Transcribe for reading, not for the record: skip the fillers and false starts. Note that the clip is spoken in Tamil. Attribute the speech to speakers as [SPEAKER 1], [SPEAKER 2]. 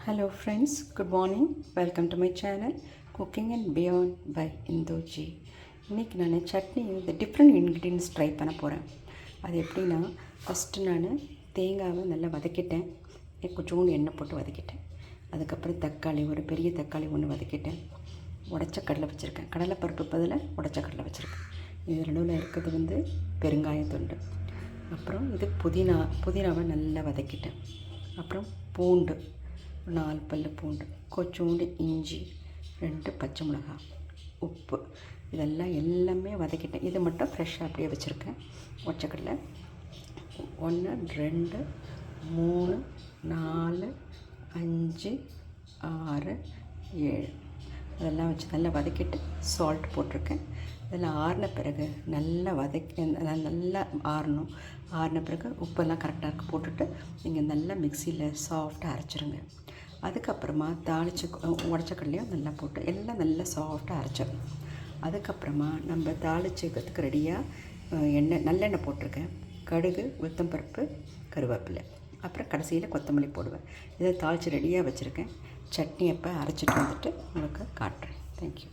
[SPEAKER 1] Hello friends, good morning. Welcome to my channel Cooking and Beyond by Indoji. இன்றைக்கி நான் சட்னி இந்த டிஃப்ரெண்ட் இன்க்ரீடியன்ஸ் ட்ரை பண்ண போகிறேன். அது எப்படின்னா, ஃபஸ்ட்டு நான் தேங்காவை நல்லா வதக்கிட்டேன். கொஞ்சோண்டு எண்ணெய் போட்டு வதக்கிட்டேன். அதுக்கப்புறம் தக்காளி, ஒரு பெரிய தக்காளி ஒன்று வதக்கிட்டேன். உடச்ச கடலை வச்சுருக்கேன். கடலைப்பருப்பு பதில் உடச்ச கடலை வச்சுருக்கேன். இது நடுவில் இருக்கிறது வந்து பெருங்காயத்துண்டு. அப்புறம் இது புதினாவை நல்லா வதக்கிட்டேன். அப்புறம் பூண்டு, 4 பல்லு பூண்டு, கொஞ்சோண்டு இஞ்சி, 2 பச்சை மிளகாய், உப்பு, இதெல்லாம் எல்லாமே வதக்கிட்டேன். இது மட்டும் ஃப்ரெஷ்ஷாக அப்படியே வச்சுருக்கேன். ஒச்சக்கடலை 1 2 3 4 5 6 7 அதெல்லாம் வச்சு நல்லா வதக்கிட்டு சால்ட் போட்டிருக்கேன். இதெல்லாம் ஆறின பிறகு நல்லா நல்லா ஆறின பிறகு உப்பெல்லாம் கரெக்டாக போட்டுட்டு நீங்கள் நல்லா மிக்சியில் சாஃப்டாக அரைச்சிருங்க. அதுக்கப்புறமா தாளித்து உடச்சக்கடலையும் நல்லா போட்டு எல்லாம் நல்லா சாஃப்டாக அரைச்சிடணும். அதுக்கப்புறமா நம்ம தாளிச்சுக்கிறதுக்கு ரெடியாக நல்லெண்ணெய் போட்டிருக்கேன். கடுகு, உளுத்தம்பருப்பு, கருவேப்பிலை, அப்புறம் கடைசியில் கொத்தமல்லி போடுவேன். இதை தாளித்து ரெடியாக வச்சுருக்கேன். சட்னி அப்போ அரைச்சிட்டு வந்துட்டு உங்களுக்கு காட்டுறேன். தேங்க்யூ.